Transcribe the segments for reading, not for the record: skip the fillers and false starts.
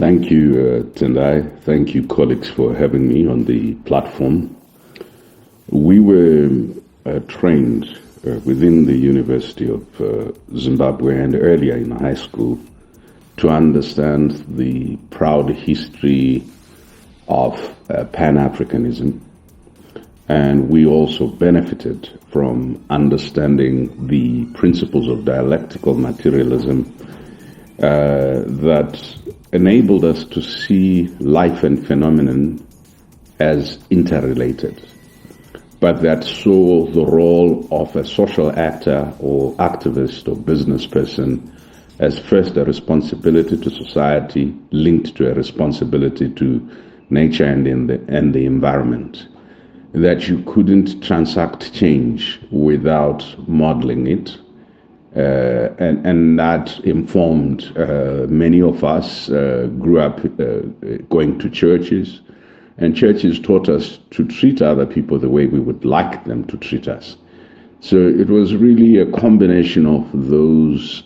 Thank you, Tendai. Thank you, colleagues, for having me on the platform. We were trained within the University of Zimbabwe and earlier in high school to understand the proud history of Pan-Africanism. And we also benefited from understanding the principles of dialectical materialism that enabled us to see life and phenomenon as interrelated, but that saw the role of a social actor or activist or business person as first a responsibility to society linked to a responsibility to nature and the environment, that you couldn't transact change without modeling it. And that informed many of us. Grew up going to churches, and churches taught us to treat other people the way we would like them to treat us. So it was really a combination of those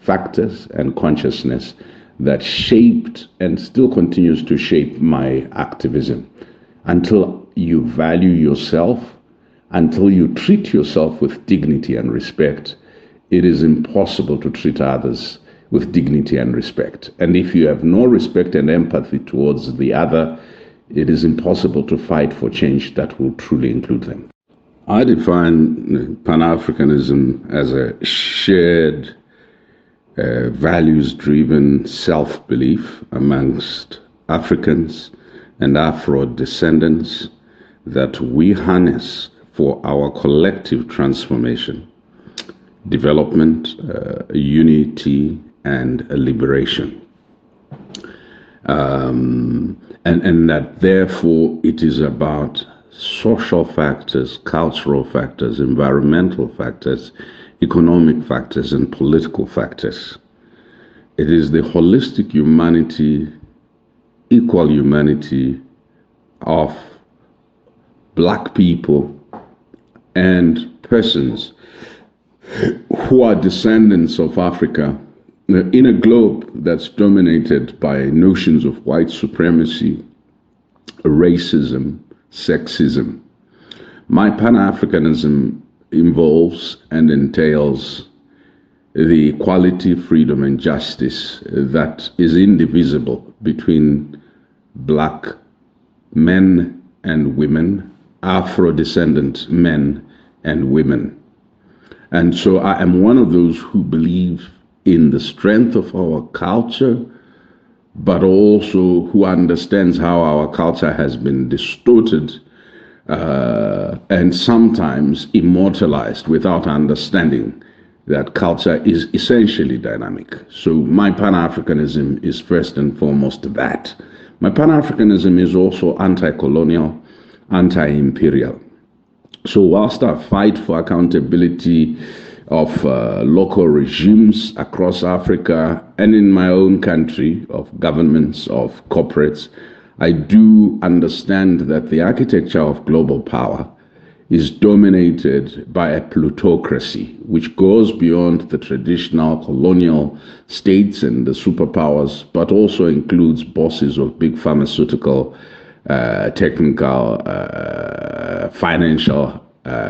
factors and consciousness that shaped and still continues to shape my activism. Until you value yourself, until you treat yourself with dignity and respect, it is impossible to treat others with dignity and respect. And if you have no respect and empathy towards the other, it is impossible to fight for change that will truly include them. I define Pan-Africanism as a shared, values-driven self-belief amongst Africans and Afro-descendants that we harness for our collective transformation, development, unity, and liberation. And that therefore it is about social factors, cultural factors, environmental factors, economic factors, and political factors. It is the holistic humanity, equal humanity of Black people and persons who are descendants of Africa in a globe that's dominated by notions of white supremacy, racism, sexism. My Pan-Africanism involves and entails the equality, freedom, and justice that is indivisible between Black men and women, Afro-descendant men and women. And so I am one of those who believe in the strength of our culture, but also who understands how our culture has been distorted and sometimes immortalized without understanding that culture is essentially dynamic. So my Pan-Africanism is first and foremost that. My Pan-Africanism is also anti-colonial, anti-imperial. So whilst I fight for accountability of local regimes across Africa and in my own country, of governments, of corporates, I do understand that the architecture of global power is dominated by a plutocracy, which goes beyond the traditional colonial states and the superpowers, but also includes bosses of big pharmaceutical, technical, financial,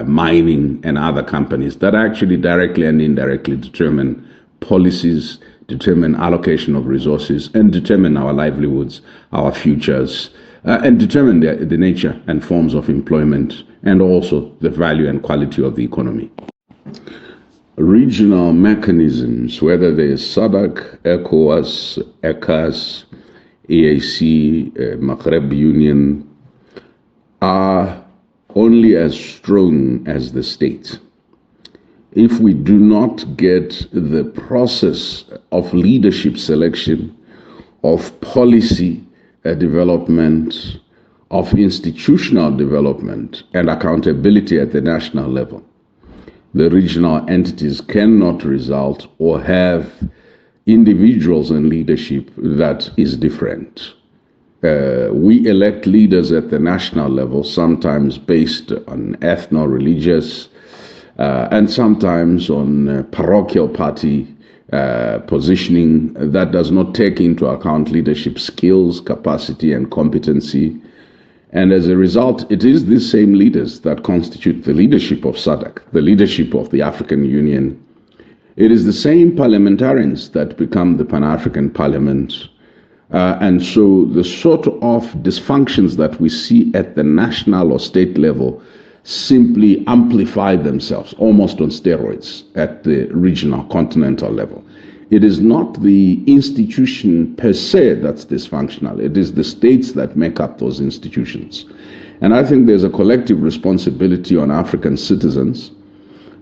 mining, and other companies that actually directly and indirectly determine policies, determine allocation of resources, and determine our livelihoods, our futures, and determine the nature and forms of employment, and also the value and quality of the economy. Regional mechanisms, whether they're SADC, ECOWAS, ECAS, EAC, Maghreb Union, are only as strong as the state. If we do not get the process of leadership selection, of policy development, of institutional development and accountability at the national level, the regional entities cannot result or have individuals and leadership that is different. We elect leaders at the national level, sometimes based on ethno-religious and sometimes on parochial party positioning that does not take into account leadership skills, capacity, and competency. And as a result, it is these same leaders that constitute the leadership of SADC, the leadership of the African Union. It is the same parliamentarians that become the Pan-African Parliament. And so the sort of dysfunctions that we see at the national or state level simply amplify themselves, almost on steroids, at the regional, continental level. It is not the institution per se that's dysfunctional. It is the states that make up those institutions. And I think there's a collective responsibility on African citizens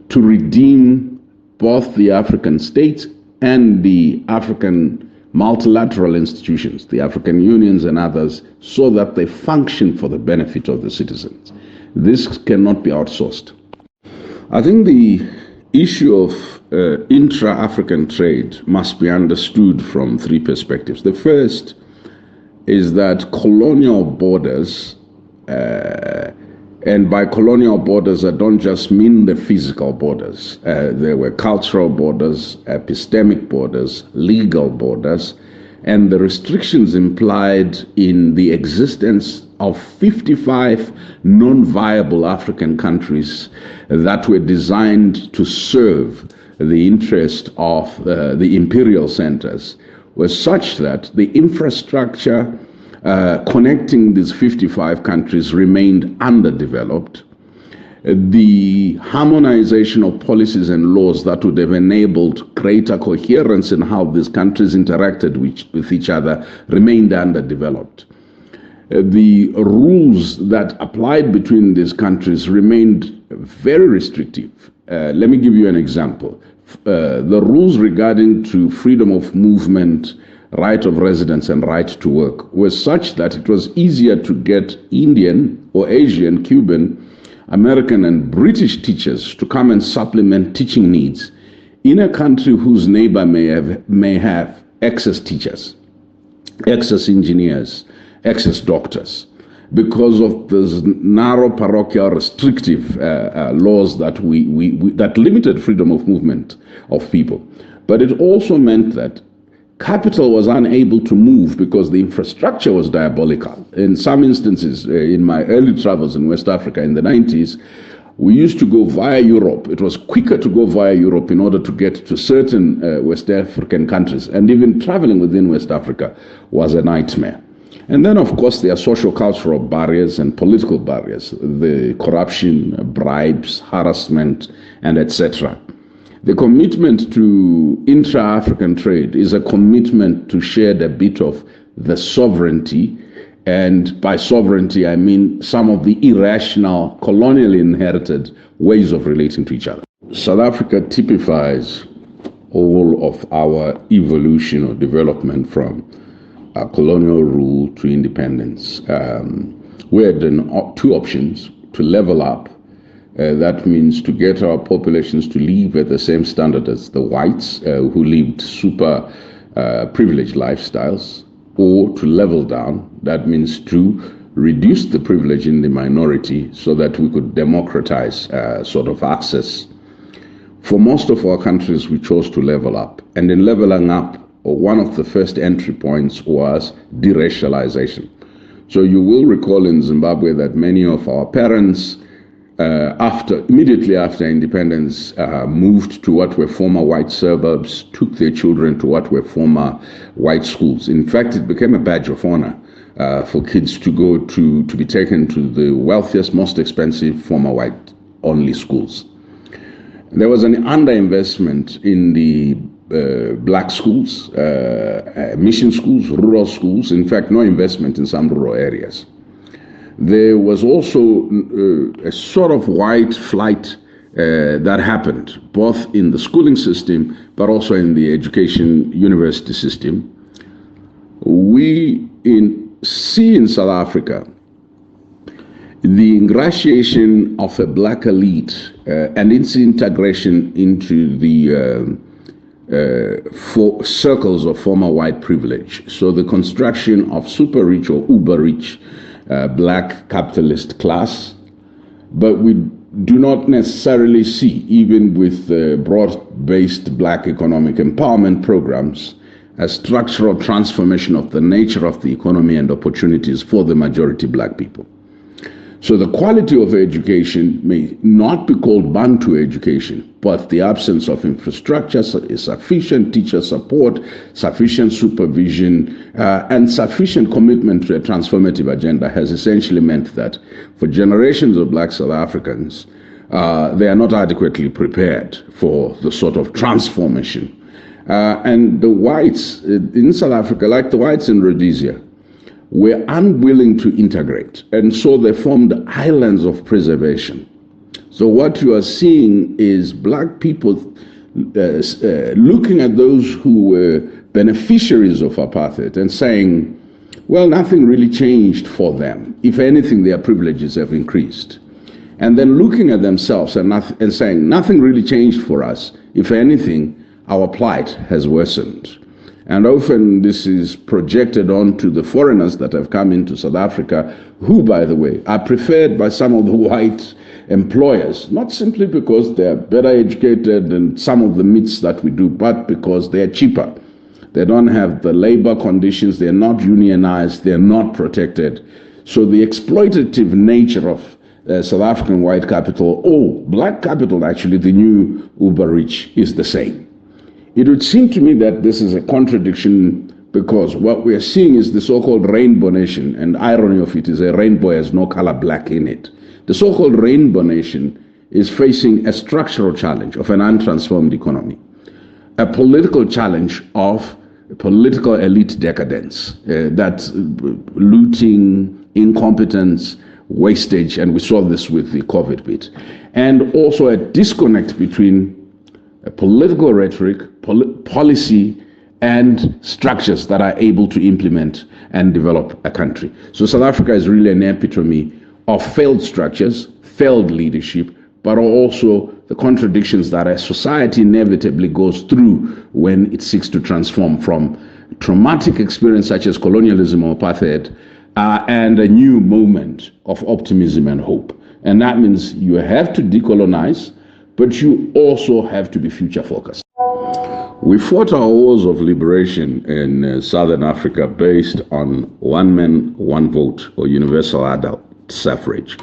to redeem both the African states and the African multilateral institutions, the African unions and others, so that they function for the benefit of the citizens. This cannot be outsourced. I think the issue of intra-African trade must be understood from three perspectives. The first is that colonial borders, and by colonial borders I don't just mean the physical borders. There were cultural borders, epistemic borders, legal borders, and the restrictions implied in the existence of 55 non-viable African countries that were designed to serve the interest of the imperial centers was such that the infrastructure connecting these 55 countries remained underdeveloped. The harmonization of policies and laws that would have enabled greater coherence in how these countries interacted with each other remained underdeveloped. The rules that applied between these countries remained very restrictive. Let me give you an example. The rules regarding to freedom of movement, right of residence, and right to work were such that it was easier to get Indian or Asian, Cuban, American, and British teachers to come and supplement teaching needs in a country whose neighbor may have excess teachers, excess engineers, excess doctors, because of those narrow parochial restrictive laws that that limited freedom of movement of people. But it also meant that capital was unable to move because the infrastructure was diabolical. In some instances, in my early travels in West Africa in the 90s, we used to go via Europe. It was quicker to go via Europe in order to get to certain West African countries. And even traveling within West Africa was a nightmare. And then, of course, there are social cultural barriers and political barriers, the corruption, bribes, harassment, and etc. The commitment to intra-African trade is a commitment to share a bit of the sovereignty, and by sovereignty I mean some of the irrational, colonially inherited ways of relating to each other. South Africa typifies all of our evolution or development from colonial rule to independence. We had two options: to level up. That means to get our populations to live at the same standard as the whites who lived super privileged lifestyles, or to level down. That means to reduce the privilege in the minority so that we could democratize sort of access. For most of our countries, we chose to level up. And in leveling up, one of the first entry points was deracialization. So you will recall in Zimbabwe that many of our parents, immediately after independence, moved to what were former white suburbs, took their children to what were former white schools. In fact, it became a badge of honor for kids to go to be taken to the wealthiest, most expensive former white-only schools. There was an underinvestment in the black schools, mission schools, rural schools. In fact, no investment in some rural areas. There was also a sort of white flight that happened, both in the schooling system, but also in the education university system. We see in South Africa the ingratiation of a black elite and its integration into the circles of former white privilege. So the construction of super rich or uber rich black capitalist class, but with do not necessarily see, even with broad-based black economic empowerment programs, a structural transformation of the nature of the economy and opportunities for the majority black people. So the quality of education may not be called Bantu education, but the absence of infrastructure, sufficient teacher support, sufficient supervision, and sufficient commitment to a transformative agenda has essentially meant that for generations of black South Africans, they are not adequately prepared for the sort of transformation. And the whites in South Africa, like the whites in Rhodesia, were unwilling to integrate, and so they formed islands of preservation. So what you are seeing is black people looking at those who were beneficiaries of apartheid and saying, well, nothing really changed for them. If anything, their privileges have increased. And then looking at themselves and saying, nothing really changed for us. If anything, our plight has worsened. And often this is projected onto the foreigners that have come into South Africa, who, by the way, are preferred by some of the white employers, not simply because they are better educated than some of the myths that we do, but because they are cheaper. They don't have the labor conditions, they're not unionized, they're not protected. So the exploitative nature of South African white capital, or black capital, actually, the new uber rich, is the same. It would seem to me that this is a contradiction, because what we are seeing is the so-called rainbow nation, and irony of it is a rainbow has no color black in it. The so-called rainbow nation is facing a structural challenge of an untransformed economy, a political challenge of political elite decadence, that's looting, incompetence, wastage, and we saw this with the COVID bit, and also a disconnect between political rhetoric, policy, and structures that are able to implement and develop a country. So South Africa is really an epitome of failed structures, failed leadership, but also the contradictions that a society inevitably goes through when it seeks to transform from traumatic experience such as colonialism or apartheid and a new moment of optimism and hope. And that means you have to decolonize, but you also have to be future focused. We fought our wars of liberation in Southern Africa based on one man, one vote, or universal adult suffrage.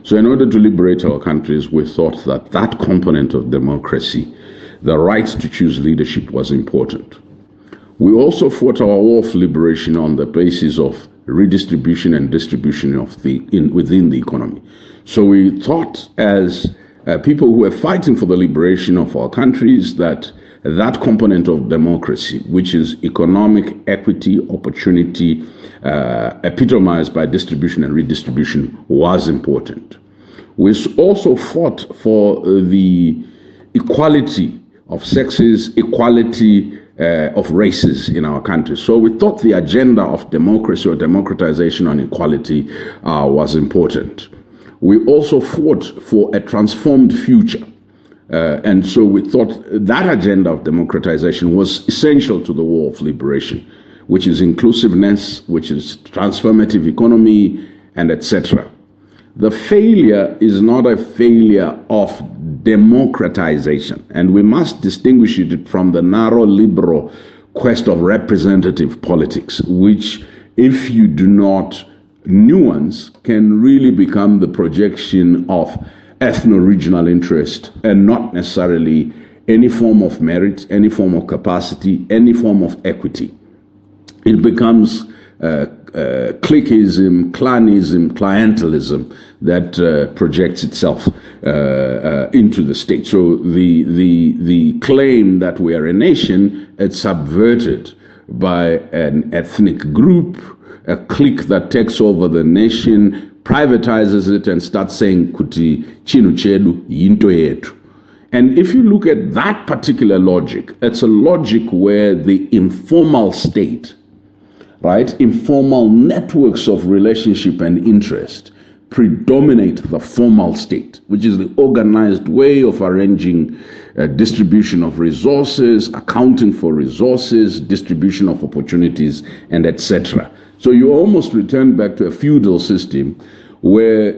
So in order to liberate our countries, we thought that that component of democracy, the right to choose leadership, was important. We also fought our war of liberation on the basis of redistribution and distribution of within the economy. So we thought as people who were fighting for the liberation of our countries that component of democracy, which is economic equity, opportunity, epitomized by distribution and redistribution, was important. We also fought for the equality of sexes, equality of races in our country. So we thought the agenda of democracy or democratization on equality was important. We also fought for a transformed future. And so we thought that agenda of democratization was essential to the war of liberation, which is inclusiveness, which is transformative economy, and etc. The failure is not a failure of democratization, and we must distinguish it from the narrow liberal quest of representative politics, which, if you do not nuance, can really become the projection of ethno-regional interest and not necessarily any form of merit, any form of capacity, any form of equity. It becomes cliquism, clanism, clientelism that projects itself into the state. So the claim that we are a nation, it's subverted by an ethnic group, a clique that takes over the nation, privatizes it, and starts saying kuti chinu chedu yinto yetu. And if you look at that particular logic, it's a logic where the informal state, right, informal networks of relationship and interest predominate the formal state, which is the organized way of arranging distribution of resources, accounting for resources, distribution of opportunities, and etc. So you almost return back to a feudal system where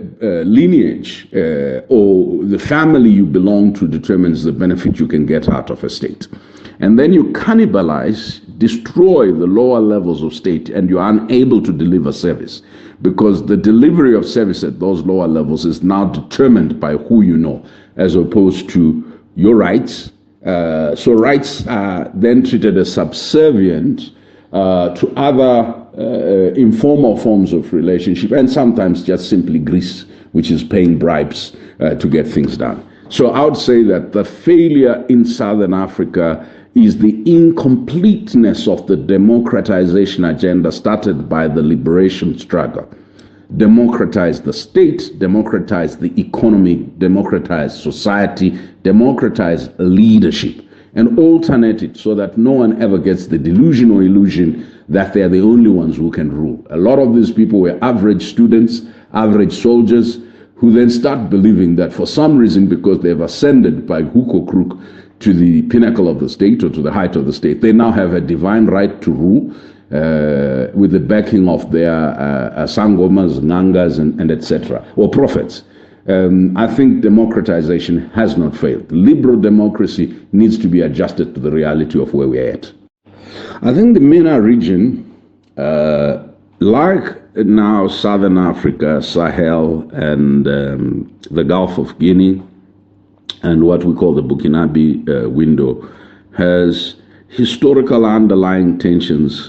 lineage or the family you belong to determines the benefit you can get out of a state. And then you cannibalize, destroy the lower levels of state, and you're unable to deliver service, because the delivery of service at those lower levels is now determined by who you know, as opposed to your rights. So rights are then treated as subservient to other informal forms of relationship, and sometimes just simply grease, which is paying bribes to get things done. So I would say that the failure in Southern Africa is the incompleteness of the democratization agenda started by the liberation struggle. Democratize the state, democratize the economy, democratize society, democratize leadership, and alternate it so that no one ever gets the delusion or illusion that they are the only ones who can rule. A lot of these people were average students, average soldiers, who then start believing that for some reason, because they've ascended by hook or crook to the pinnacle of the state or to the height of the state, they now have a divine right to rule with the backing of their sangomas, ngangas, and etc., or prophets. I think democratization has not failed. Liberal democracy needs to be adjusted to the reality of where we're at. I think the MENA region, like now Southern Africa, Sahel, and the Gulf of Guinea, and what we call the Burkinabe window, has historical underlying tensions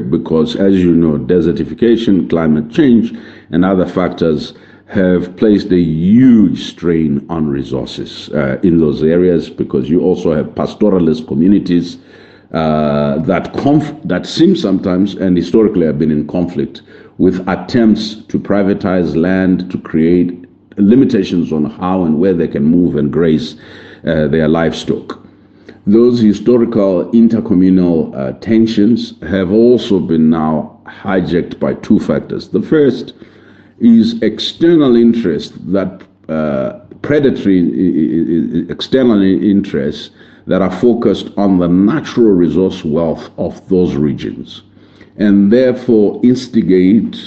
because, as you know, desertification, climate change, and other factors have placed a huge strain on resources in those areas, because you also have pastoralist communities that seem sometimes and historically have been in conflict with attempts to privatize land, to create limitations on how and where they can move and graze their livestock. Those historical intercommunal tensions have also been now hijacked by two factors. The first is external interest, that predatory external interests that are focused on the natural resource wealth of those regions, and therefore instigate,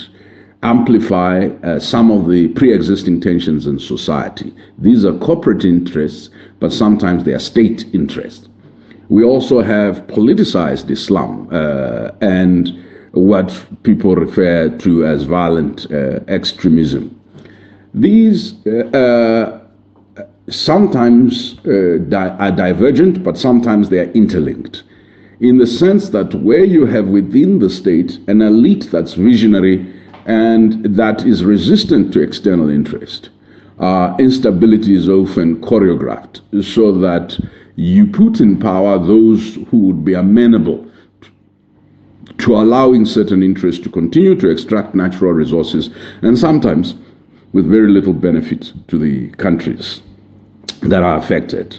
amplify some of the pre-existing tensions in society. These are corporate interests, but sometimes they are state interests. We also have politicized Islam and what people refer to as violent extremism. These sometimes are divergent, but sometimes they are interlinked, in the sense that where you have within the state an elite that's visionary and that is resistant to external interest, instability is often choreographed so that you put in power those who would be amenable to allowing certain interests to continue to extract natural resources, and sometimes with very little benefit to the countries that are affected.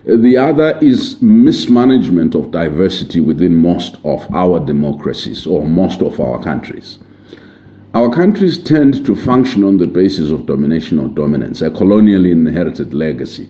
The other is mismanagement of diversity within most of our democracies or most of our countries. Our countries tend to function on the basis of domination or dominance, a colonially inherited legacy.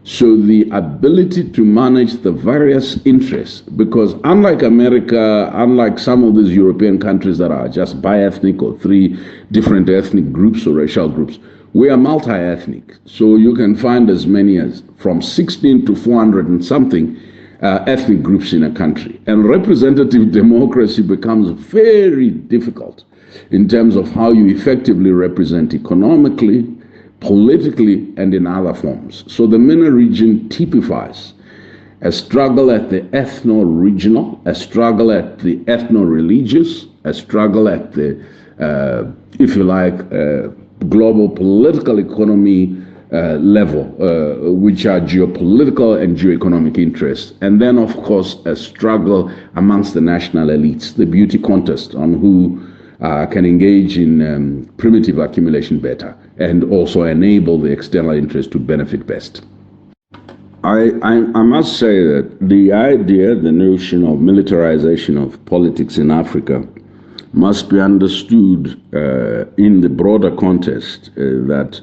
So the ability to manage the various interests, because unlike America, unlike some of these European countries that are just bi-ethnic or three different ethnic groups or racial groups, we are multi-ethnic. So you can find as many as from 16 to 400 and something ethnic groups in a country. And representative democracy becomes very difficult in terms of how you effectively represent economically, politically, and in other forms. So the MENA region typifies a struggle at the ethno-regional, a struggle at the ethno-religious, a struggle at the, if you like, global political economy level, which are geopolitical and geoeconomic interests. And then, of course, a struggle amongst the national elites, the beauty contest on who can engage in primitive accumulation better and also enable the external interest to benefit best. I must say that the idea, the notion of militarization of politics in Africa must be understood in the broader context that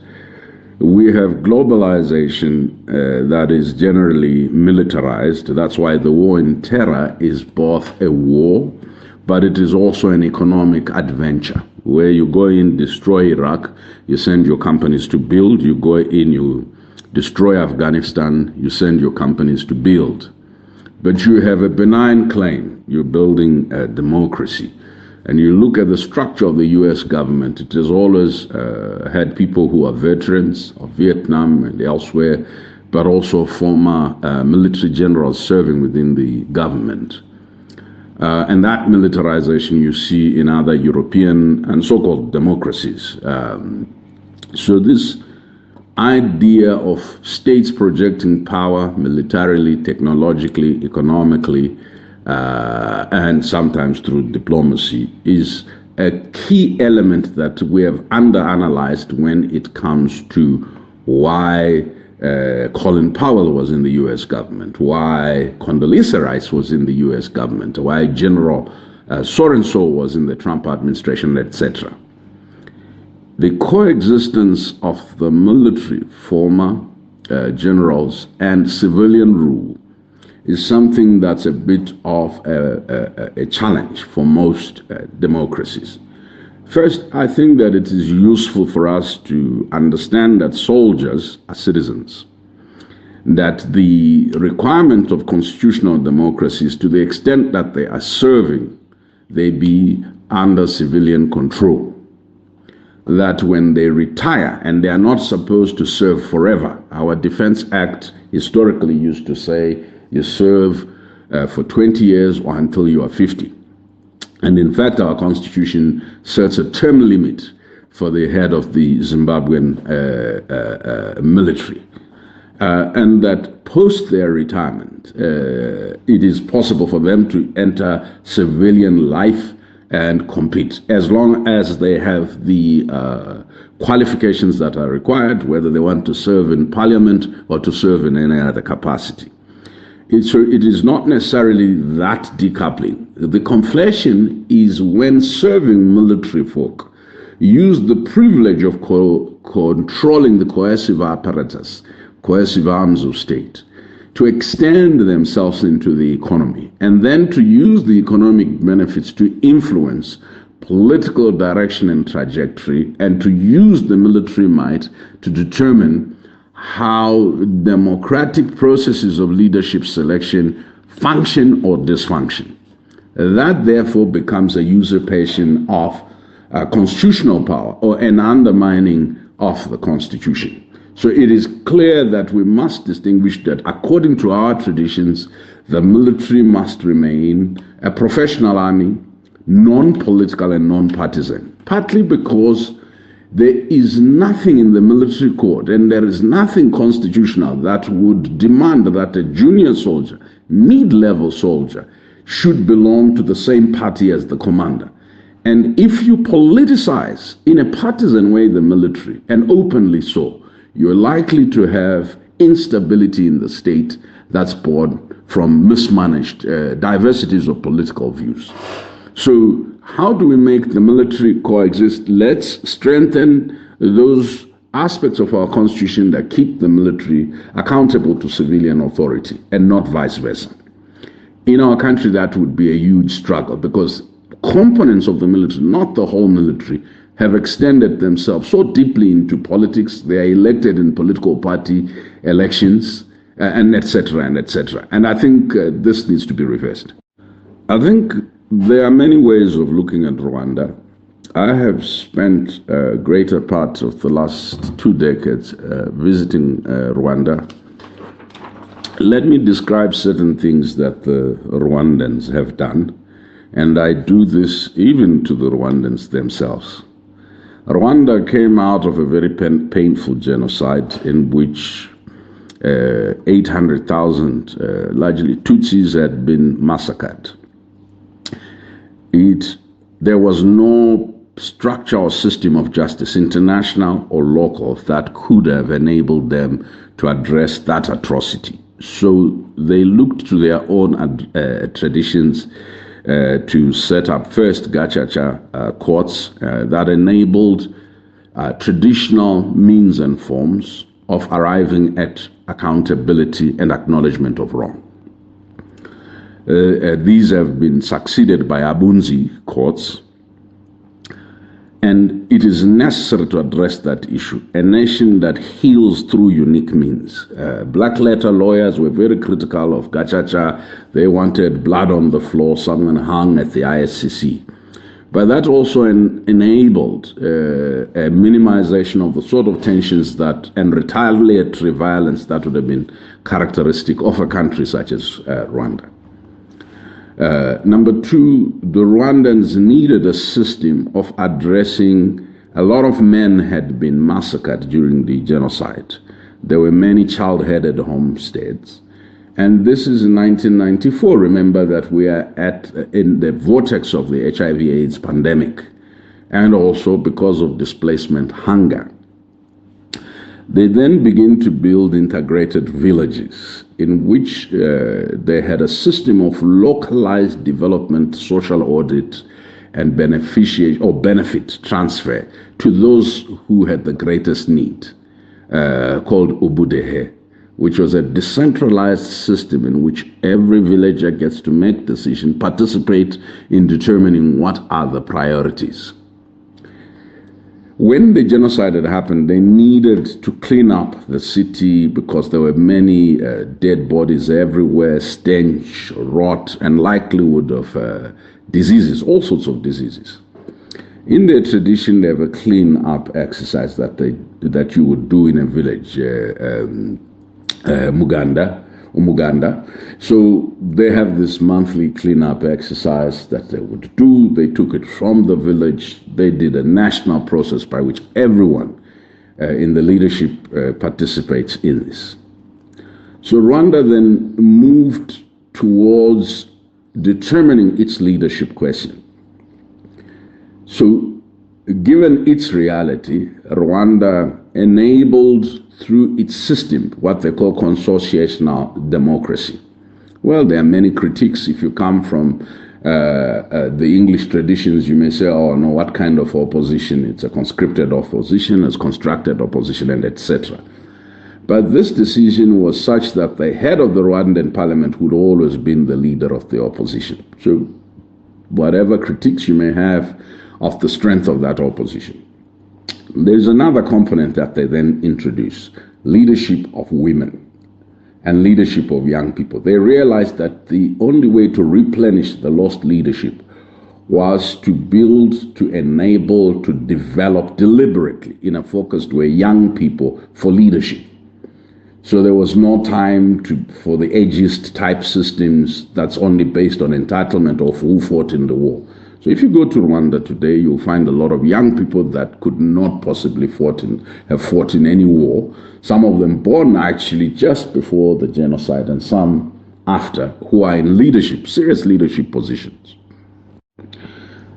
we have globalization that is generally militarized. That's why the war in terror is both a war, but it is also an economic adventure. where you go in, destroy Iraq, you send your companies to build, you go in, you destroy Afghanistan, you send your companies to build. But you have a benign claim, you're building a democracy. And you look at the structure of the US government, it has always had people who are veterans of Vietnam and elsewhere, but also former military generals serving within the government. And that militarization you see in other European and so-called democracies. So this idea of states projecting power militarily, technologically, economically, and sometimes through diplomacy is a key element that we have underanalyzed when it comes to why Colin Powell was in the US government, why Condoleezza Rice was in the US government, why General so-and-so was in the Trump administration, etc. The coexistence of the military, former generals, and civilian rule is something that's a bit of a challenge for most democracies. First, I think that it is useful for us to understand that soldiers are citizens, that the requirement of constitutional democracy is to the extent that they are serving, they be under civilian control, that when they retire, and they are not supposed to serve forever. Our Defense Act historically used to say you serve for 20 years or until you are 50. And in fact, our Constitution sets a term limit for the head of the Zimbabwean military. And that post their retirement, it is possible for them to enter civilian life and compete, as long as they have the qualifications that are required, whether they want to serve in parliament or to serve in any other capacity. It is not necessarily that decoupling. The conflation is when serving military folk use the privilege of controlling the coercive apparatus, coercive arms of state, to extend themselves into the economy, and then to use the economic benefits to influence political direction and trajectory, and to use the military might to determine how democratic processes of leadership selection function or dysfunction. That therefore becomes a usurpation of constitutional power or an undermining of the Constitution. So it is clear that we must distinguish that according to our traditions, the military must remain a professional army, non-political and non-partisan, partly because there is nothing in the military code and there is nothing constitutional that would demand that a junior soldier, mid-level soldier, should belong to the same party as the commander. And if you politicize in a partisan way the military, and openly so, you're likely to have instability in the state that's born from mismanaged diversities of political views. So how do we make the military coexist? Let's strengthen those aspects of our Constitution that keep the military accountable to civilian authority and not vice versa. In our country, that would be a huge struggle because components of the military, not the whole military, have extended themselves so deeply into politics. They are elected in political party elections, and etc. and etc. And I think this needs to be reversed. I think there are many ways of looking at Rwanda. I have spent a greater part of the last 2 decades visiting Rwanda. Let me describe certain things that the Rwandans have done, and I do this even to the Rwandans themselves. Rwanda came out of a very painful genocide in which 800,000, largely Tutsis, had been massacred. There was no structure or system of justice, international or local, that could have enabled them to address that atrocity. So they looked to their own traditions to set up first gacaca courts that enabled traditional means and forms of arriving at accountability and acknowledgement of wrong. These have been succeeded by Abunzi courts. And it is necessary to address that issue. A nation that heals through unique means. Black letter lawyers were very critical of Gachacha. They wanted blood on the floor, someone hung at the ISCC. But that also enabled a minimization of the sort of tensions that and retaliatory violence that would have been characteristic of a country such as Rwanda. Number two, the Rwandans needed a system of addressing. A lot of men had been massacred during the genocide. There were many child-headed homesteads. And this is in 1994. Remember that we are in the vortex of the HIV/AIDS pandemic, and also because of displacement, hunger. They then begin to build integrated villages in which they had a system of localized development, social audit, and benefit transfer to those who had the greatest need, called Ubudehe, which was a decentralized system in which every villager gets to make decisions, participate in determining what are the priorities. When the genocide had happened, they needed to clean up the city because there were many dead bodies everywhere, stench, rot, and likelihood of diseases, all sorts of diseases. In their tradition, they have a clean-up exercise that you would do in a village, Umuganda. So they have this monthly cleanup exercise that they would do. They took it from the village. They did a national process by which everyone in the leadership participates in this. So Rwanda then moved towards determining its leadership question. So given its reality, Rwanda enabled through its system what they call Consociational Democracy. Well, there are many critiques. If you come from the English traditions, you may say, oh no, what kind of opposition? It's a conscripted opposition, it's constructed opposition, and etc. But this decision was such that the head of the Rwandan parliament would always be the leader of the opposition. So whatever critiques you may have of the strength of that opposition. There's another component that they then introduced, leadership of women and leadership of young people. They realized that the only way to replenish the lost leadership was to build, to enable, to develop deliberately in a focused way young people for leadership. So there was no time for the ageist type systems that's only based on entitlement of who fought in the war. So if you go to Rwanda today, you'll find a lot of young people that could not possibly have fought in any war. Some of them born actually just before the genocide and some after, who are in leadership, serious leadership positions.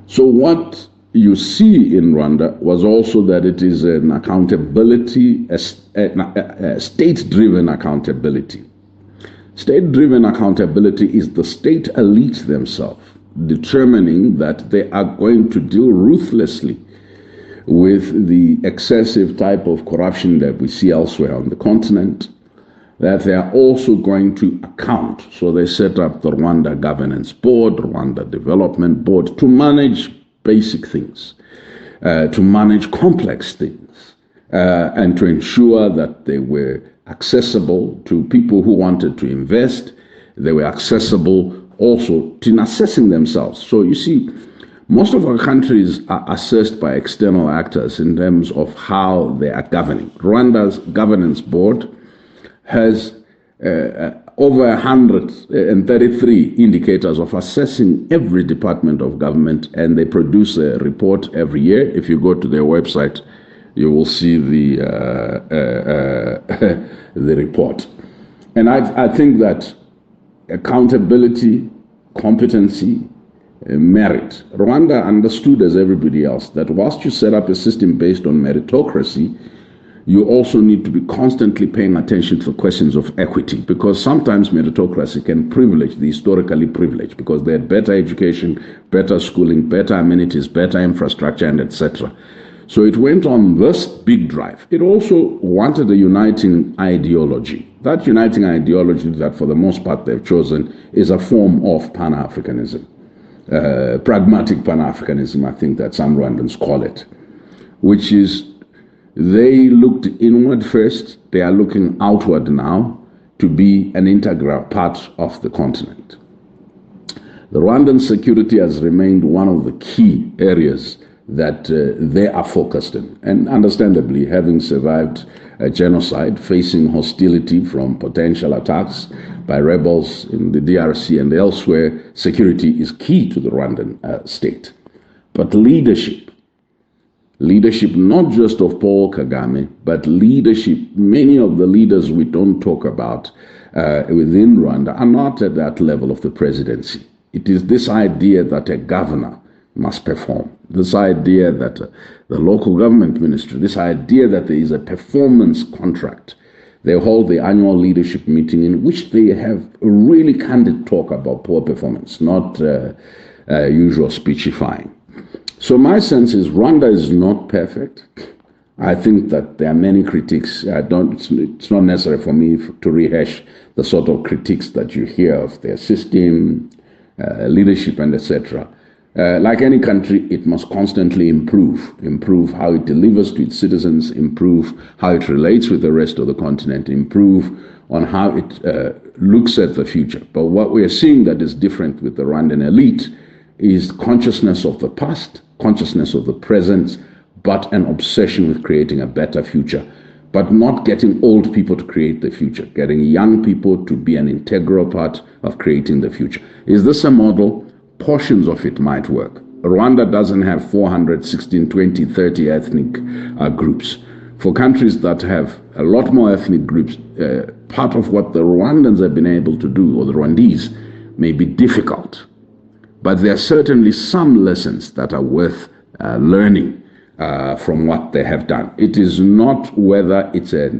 So what you see in Rwanda was also that it is an accountability, a state-driven accountability. State-driven accountability is the state elite themselves determining that they are going to deal ruthlessly with the excessive type of corruption that we see elsewhere on the continent, that they are also going to account. So they set up the Rwanda Governance Board, Rwanda Development Board, to manage basic things, to manage complex things, and to ensure that they were accessible to people who wanted to invest. They were accessible also in assessing themselves. So you see, most of our countries are assessed by external actors in terms of how they are governing. Rwanda's governance board has over 133 indicators of assessing every department of government, and they produce a report every year. If you go to their website, you will see the report. And I think that accountability, competency, merit. Rwanda understood, as everybody else, that whilst you set up a system based on meritocracy, you also need to be constantly paying attention to questions of equity, because sometimes meritocracy can privilege the historically privileged because they had better education, better schooling, better amenities, better infrastructure, and etc. So it went on this big drive. It also wanted a uniting ideology. That uniting ideology that for the most part they've chosen is a form of Pan-Africanism. Pragmatic Pan-Africanism, I think that some Rwandans call it. which is they looked inward first, they are looking outward now to be an integral part of the continent. The Rwandan security has remained one of the key areas that they are focused in. And understandably, having survived a genocide, facing hostility from potential attacks by rebels in the DRC and elsewhere, security is key to the Rwandan state. But leadership not just of Paul Kagame, but leadership, many of the leaders we don't talk about within Rwanda are not at that level of the presidency. It is this idea that a governor must perform, this idea that the local government ministry, this idea that there is a performance contract. They hold the annual leadership meeting in which they have a really candid talk about poor performance, not usual speechifying. So my sense is Rwanda is not perfect. I think that there are many critiques. It's not necessary for me to rehash the sort of critiques that you hear of their system, leadership, and etc. Like any country, it must constantly improve how it delivers to its citizens, improve how it relates with the rest of the continent, improve on how it looks at the future. But what we are seeing that is different with the Rwandan elite is consciousness of the past, consciousness of the present, but an obsession with creating a better future, but not getting old people to create the future, getting young people to be an integral part of creating the future. Is this a model? Portions of it might work. Rwanda doesn't have 400, 16, 20, 30 ethnic groups. For countries that have a lot more ethnic groups, part of what the Rwandans have been able to do, or the Rwandese, may be difficult. But there are certainly some lessons that are worth learning from what they have done. It is not whether it's a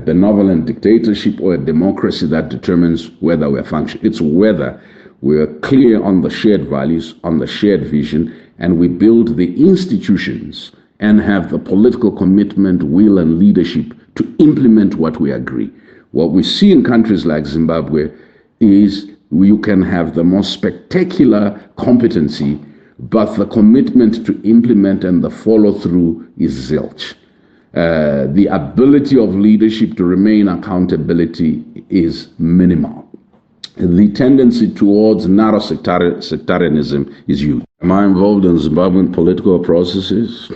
benevolent dictatorship or a democracy that determines whether we're functioning. It's whether we're clear on the shared values, on the shared vision, and we build the institutions and have the political commitment, will, and leadership to implement what we agree. What we see in countries like Zimbabwe is you can have the most spectacular competency, but the commitment to implement and the follow-through is zilch. The ability of leadership to remain accountability is minimal. The tendency towards narrow sectarianism is huge. Am I involved in Zimbabwean political processes?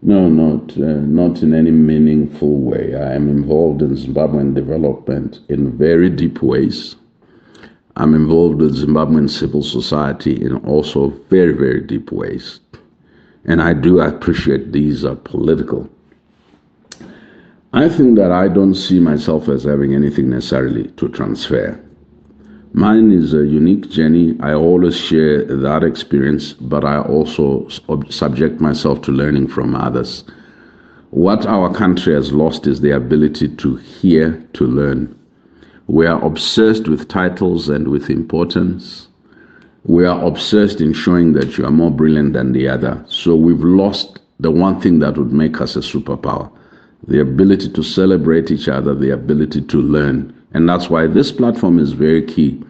No, not in any meaningful way. I am involved in Zimbabwean development in very deep ways. I'm involved with Zimbabwean civil society in also very, very deep ways. And I do appreciate these are political. I think that I don't see myself as having anything necessarily to transfer. Mine is a unique journey. I always share that experience, but I also subject myself to learning from others. What our country has lost is the ability to hear, to learn. We are obsessed with titles and with importance. We are obsessed in showing that you are more brilliant than the other. So we've lost the one thing that would make us a superpower, the ability to celebrate each other, the ability to learn. And that's why this platform is very key.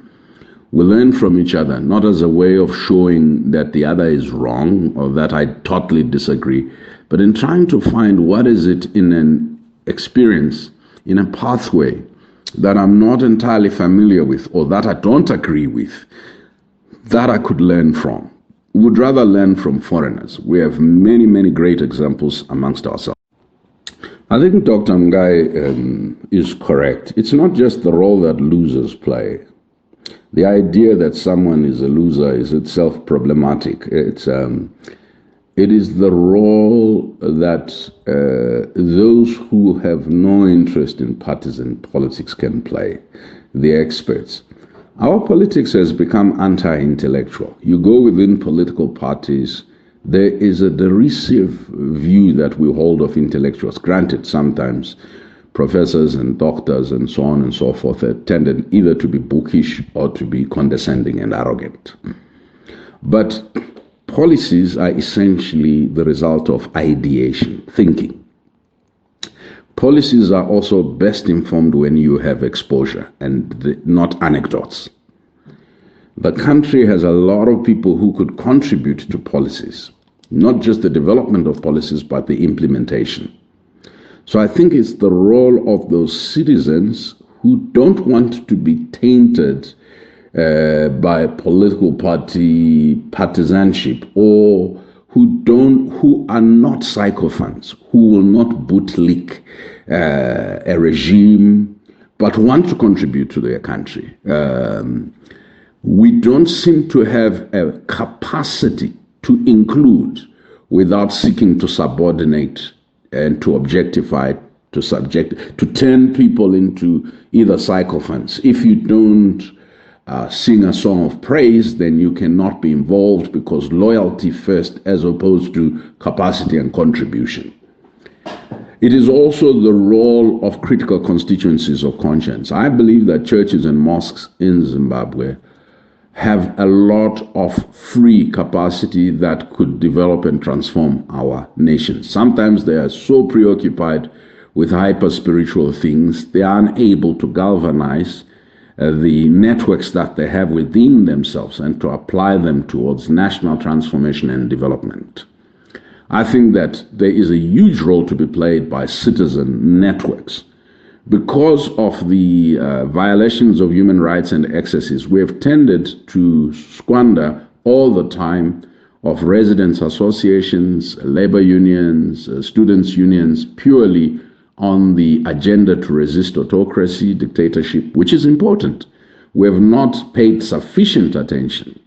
We learn from each other, not as a way of showing that the other is wrong or that I totally disagree, but in trying to find what is it in an experience, in a pathway that I'm not entirely familiar with or that I don't agree with, that I could learn from. We would rather learn from foreigners. We have many, many great examples amongst ourselves. I think Dr. Ngai is correct. It's not just the role that losers play. The idea that someone is a loser is itself problematic. It is the role that those who have no interest in partisan politics can play, the experts. Our politics has become anti-intellectual. You go within political parties, there is a derisive view that we hold of intellectuals. Granted, sometimes professors and doctors and so on and so forth are tended either to be bookish or to be condescending and arrogant. But policies are essentially the result of ideation, thinking. Policies are also best informed when you have exposure and not anecdotes. The country has a lot of people who could contribute to policies. not just the development of policies, but the implementation. So I think it's the role of those citizens who don't want to be tainted by political party partisanship, or who are not sycophants, who will not bootlick a regime, but want to contribute to their country. We don't seem to have a capacity to include without seeking to subordinate and to objectify, to turn people into either sycophants. If you don't sing a song of praise, then you cannot be involved, because loyalty first as opposed to capacity and contribution. It is also the role of critical constituencies of conscience. I believe that churches and mosques in Zimbabwe have a lot of free capacity that could develop and transform our nation. Sometimes they are so preoccupied with hyper-spiritual things, they are unable to galvanize the networks that they have within themselves and to apply them towards national transformation and development. I think that there is a huge role to be played by citizen networks. Because of the violations of human rights and excesses, we have tended to squander all the time of residents' associations, labor unions, students' unions, purely on the agenda to resist autocracy, dictatorship, which is important. We have not paid sufficient attention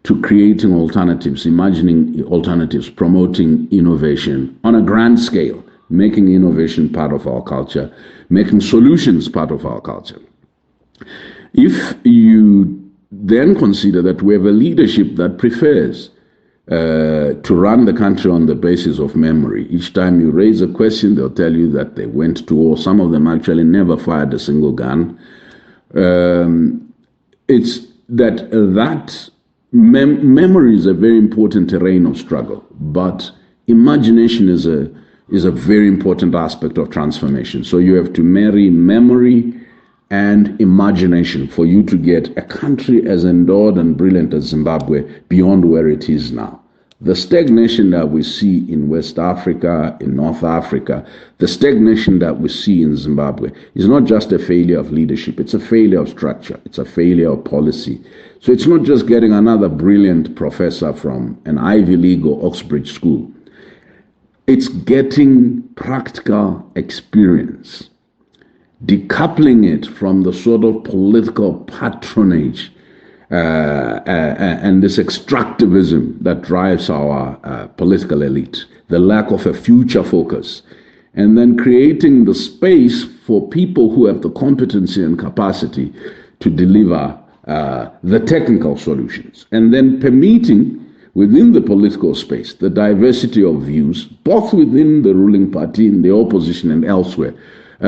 to creating alternatives, imagining alternatives, promoting innovation on a grand scale, making innovation part of our culture, making solutions part of our culture. If you then consider that we have a leadership that prefers to run the country on the basis of memory, each time you raise a question, they'll tell you that they went to war. Some of them actually never fired a single gun. It's that memory is a very important terrain of struggle, but imagination is a very important aspect of transformation. So you have to marry memory and imagination for you to get a country as endowed and brilliant as Zimbabwe beyond where it is now. The stagnation that we see in West Africa, in North Africa, the stagnation that we see in Zimbabwe is not just a failure of leadership, it's a failure of structure, it's a failure of policy. So it's not just getting another brilliant professor from an Ivy League or Oxbridge school. It's getting practical experience, decoupling it from the sort of political patronage and this extractivism that drives our political elite, the lack of a future focus, and then creating the space for people who have the competency and capacity to deliver the technical solutions, and then permitting within the political space the diversity of views, both within the ruling party, in the opposition, and elsewhere,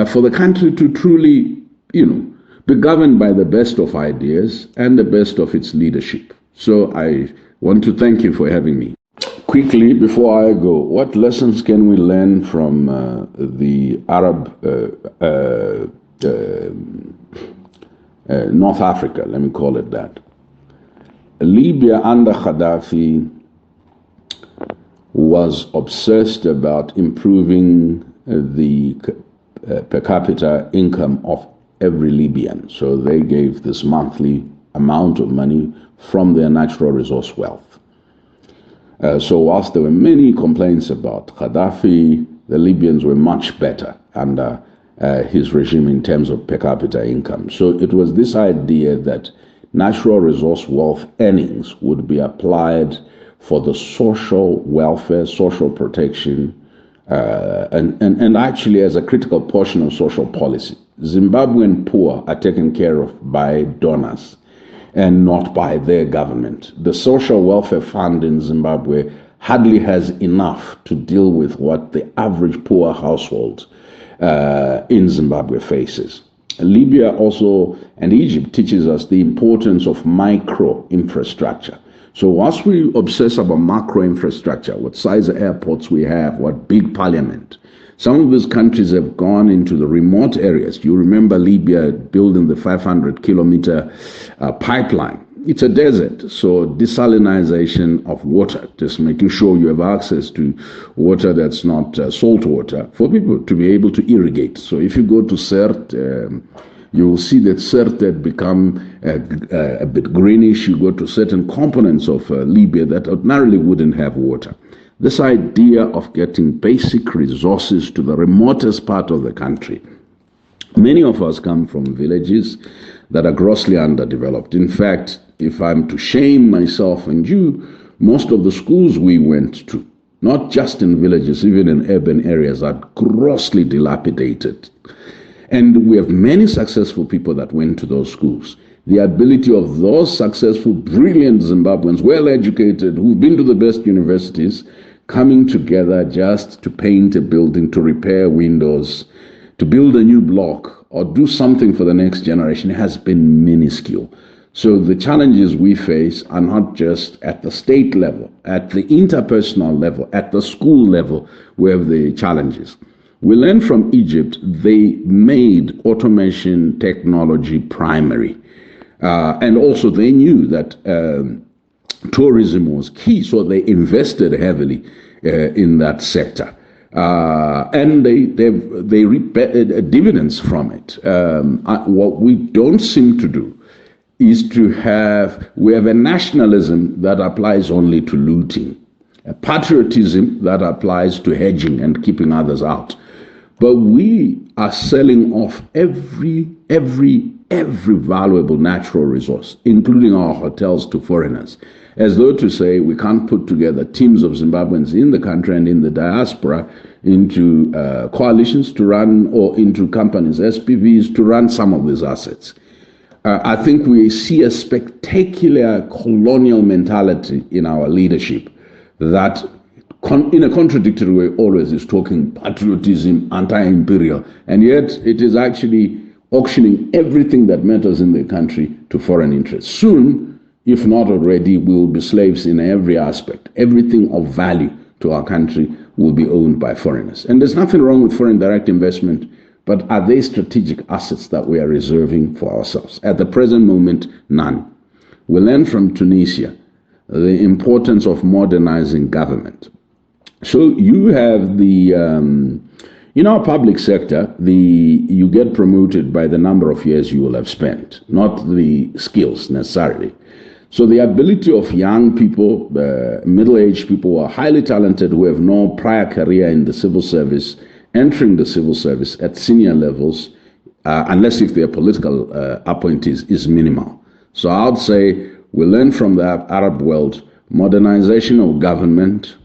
for the country to truly, be governed by the best of ideas and the best of its leadership. So I want to thank you for having me. Quickly, before I go, what lessons can we learn from the Arab North Africa, let me call it that? Libya under Gaddafi was obsessed about improving the per capita income of every Libyan. So they gave this monthly amount of money from their natural resource wealth. So whilst there were many complaints about Gaddafi, the Libyans were much better under his regime in terms of per capita income. So it was this idea that natural resource wealth earnings would be applied for the social welfare, social protection, and actually as a critical portion of social policy. Zimbabwean poor are taken care of by donors and not by their government. The social welfare fund in Zimbabwe hardly has enough to deal with what the average poor household in Zimbabwe faces. Libya also and Egypt teaches us the importance of micro infrastructure. So whilst we obsess about macro infrastructure, what size of airports we have, what big parliament, some of these countries have gone into the remote areas. You remember Libya building the 500-kilometer pipeline it's a desert. So desalinization of water, just making sure you have access to water that's not salt water for people to be able to irrigate. So if you go to Sirte, you will see that Sirte had become a bit greenish. You go to certain components of Libya that ordinarily wouldn't have water. This idea of getting basic resources to the remotest part of the country. Many of us come from villages that are grossly underdeveloped. In fact, if I'm to shame myself and you, most of the schools we went to, not just in villages, even in urban areas, are grossly dilapidated. And we have many successful people that went to those schools. The ability of those successful, brilliant Zimbabweans, well-educated, who've been to the best universities, coming together just to paint a building, to repair windows, to build a new block, or do something for the next generation has been minuscule. So the challenges we face are not just at the state level, at the interpersonal level, at the school level, where the challenges. We learned from Egypt, they made automation technology primary. And also they knew that tourism was key, so they invested heavily in that sector. And they reap dividends from it. What we don't seem to do is we have a nationalism that applies only to looting, a patriotism that applies to hedging and keeping others out. But we are selling off every valuable natural resource, including our hotels, to foreigners, as though to say we can't put together teams of Zimbabweans in the country and in the diaspora into coalitions to run, or into companies, SPVs, to run some of these assets. I think we see a spectacular colonial mentality in our leadership that, in a contradictory way, always is talking patriotism, anti-imperial, and yet it is actually auctioning everything that matters in the country to foreign interests. Soon, if not already, we will be slaves in every aspect. Everything of value to our country will be owned by foreigners. And there's nothing wrong with foreign direct investment, but are they strategic assets that we are reserving for ourselves? At the present moment, none. We learned from Tunisia the importance of modernizing government. So you have in our public sector, you get promoted by the number of years you will have spent, not the skills necessarily. So the ability of young people, middle-aged people who are highly talented, who have no prior career in the civil service, entering the civil service at senior levels, unless if they are political appointees, is minimal. So I would say we learn from the Arab world modernization of government,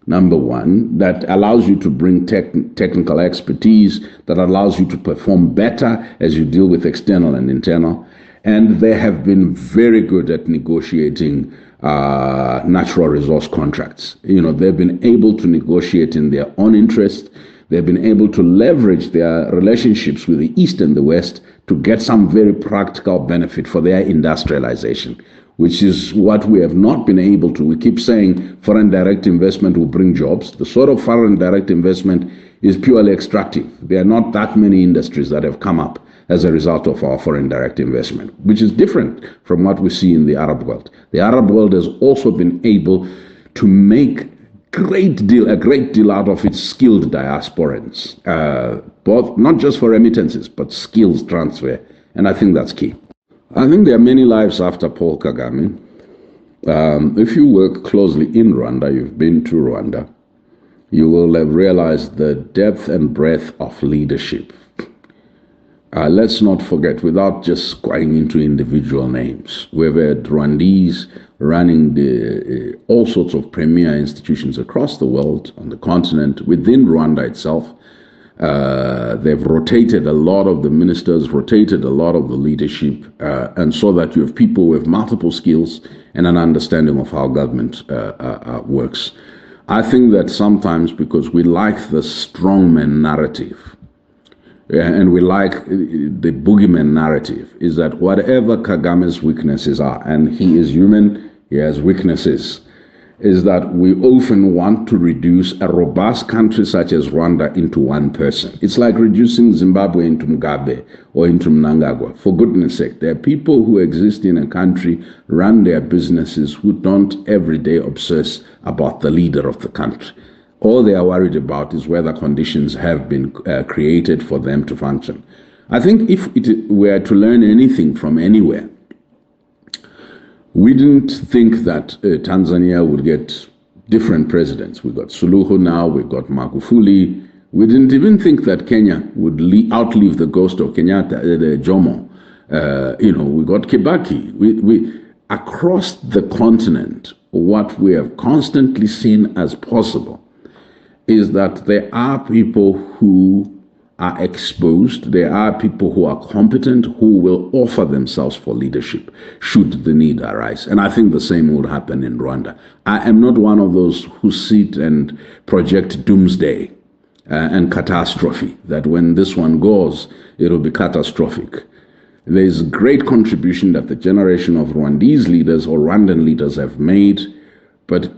number one, that allows you to bring technical expertise, that allows you to perform better as you deal with external and internal. And they have been very good at negotiating natural resource contracts. They've been able to negotiate in their own interest. They've been able to leverage their relationships with the East and the West to get some very practical benefit for their industrialization, which is what we have not been able to. We keep saying foreign direct investment will bring jobs. The sort of foreign direct investment is purely extractive. There are not that many industries that have come up as a result of our foreign direct investment, which is different from what we see in the Arab world. The Arab world has also been able to make a great deal out of its skilled diasporans, both not just for remittances, but skills transfer. And I think that's key. I think there are many lives after Paul Kagame. If you work closely in Rwanda, you've been to Rwanda, you will have realized the depth and breadth of leadership. Let's not forget, without just going into individual names, we've had Rwandese running all sorts of premier institutions across the world, on the continent, within Rwanda itself. They've rotated a lot of the ministers, rotated a lot of the leadership, and so that you have people with multiple skills and an understanding of how government works. I think that sometimes, because we like the strongman narrative, and we like the boogeyman narrative, is that whatever Kagame's weaknesses are, and he is human, he has weaknesses, is that we often want to reduce a robust country such as Rwanda into one person. It's like reducing Zimbabwe into Mugabe or into Mnangagwa. For goodness sake, there are people who exist in a country, run their businesses, who don't every day obsess about the leader of the country. All they are worried about is whether conditions have been created for them to function. I think if it were to learn anything from anywhere, we didn't think that Tanzania would get different presidents. We got Suluhu now, we got Magufuli. We didn't even think that Kenya would outlive the ghost of Kenyatta, the Jomo. We got Kibaki. We across the continent, what we have constantly seen as possible is that there are people who are exposed, there are people who are competent, who will offer themselves for leadership should the need arise. And I think the same would happen in Rwanda. I am not one of those who sit and project doomsday and catastrophe, that when this one goes, it'll be catastrophic. There's great contribution that the generation of Rwandese leaders or Rwandan leaders have made, but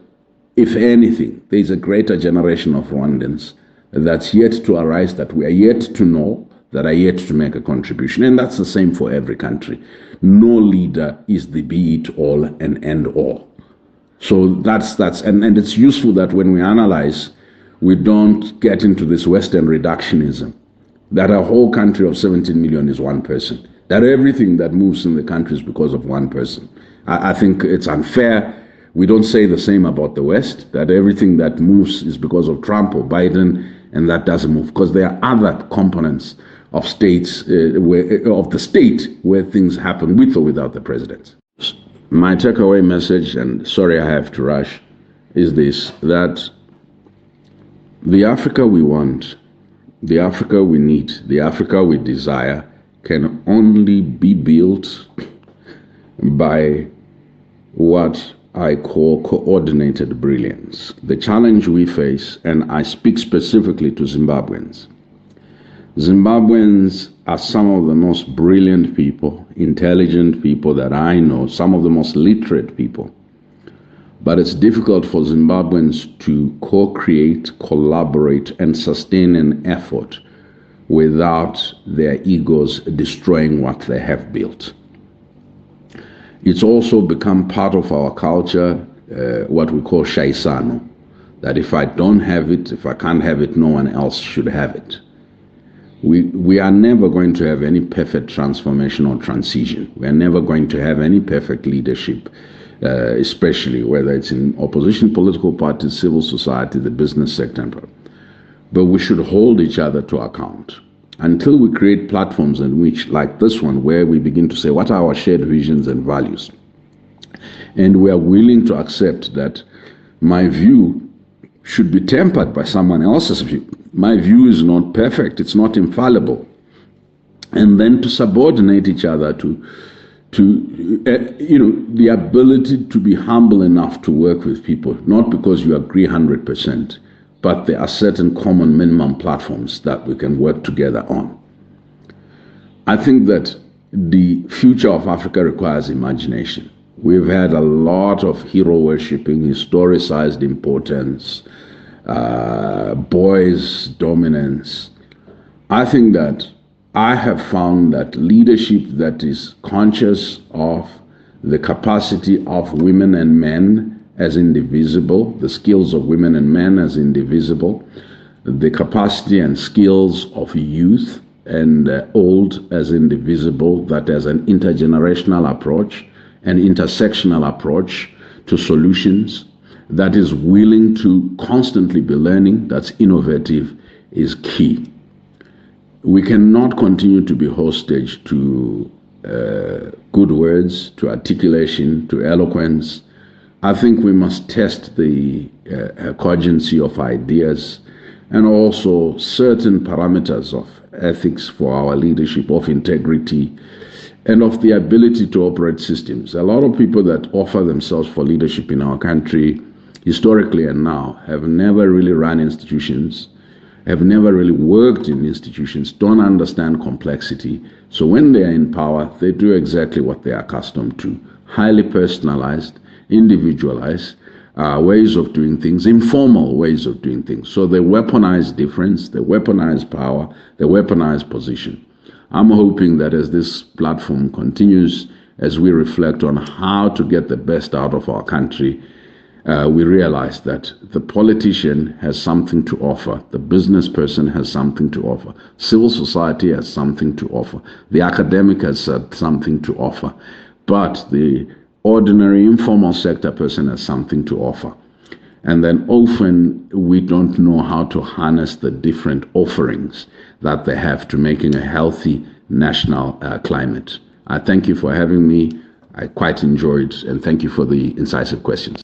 if anything, there's a greater generation of Rwandans that's yet to arise, that we are yet to know, that are yet to make a contribution. And that's the same for every country. No leader is the be-it-all and end-all. So and it's useful that when we analyze, we don't get into this Western reductionism, that a whole country of 17 million is one person, that everything that moves in the country is because of one person. I think it's unfair. We don't say the same about the West, that everything that moves is because of Trump or Biden, and that doesn't move, because there are other components of states, of the state, where things happen with or without the president. My takeaway message, and sorry I have to rush, is this, that the Africa we want, the Africa we need, the Africa we desire can only be built by what I call coordinated brilliance. The challenge we face, and I speak specifically to Zimbabweans. Zimbabweans are some of the most brilliant people, intelligent people that I know, some of the most literate people. But it's difficult for Zimbabweans to co-create, collaborate, and sustain an effort without their egos destroying what they have built. It's also become part of our culture, what we call shaisano, that if I don't have it, if I can't have it, no one else should have it. We are never going to have any perfect transformation or transition. We are never going to have any perfect leadership, especially whether it's in opposition political parties, civil society, the business sector. But we should hold each other to account. Until we create platforms in which, like this one, where we begin to say, what are our shared visions and values? And we are willing to accept that my view should be tempered by someone else's view. My view is not perfect, it's not infallible. And then to subordinate each other to the ability to be humble enough to work with people, not because you agree 100%, but there are certain common minimum platforms that we can work together on. I think that the future of Africa requires imagination. We've had a lot of hero worshipping, historicized importance, boys' dominance. I think that I have found that leadership that is conscious of the capacity of women and men as indivisible, the skills of women and men as indivisible, the capacity and skills of youth and old as indivisible, that as an intergenerational approach, an intersectional approach to solutions, that is willing to constantly be learning, that's innovative, is key. We cannot continue to be hostage to good words, to articulation, to eloquence. I think we must test the cogency of ideas and also certain parameters of ethics for our leadership, of integrity, and of the ability to operate systems. A lot of people that offer themselves for leadership in our country, historically and now, have never really run institutions, have never really worked in institutions, don't understand complexity. So when they are in power, they do exactly what they are accustomed to, highly personalized, individualized, ways of doing things, informal ways of doing things. So they weaponize difference, they weaponize power, they weaponize position. I'm hoping that as this platform continues, as we reflect on how to get the best out of our country, we realize that the politician has something to offer, the business person has something to offer, civil society has something to offer, the academic has something to offer, but the ordinary informal sector person has something to offer. And then often we don't know how to harness the different offerings that they have to making a healthy national climate. I thank you for having me. I quite enjoyed, and thank you for the incisive questions.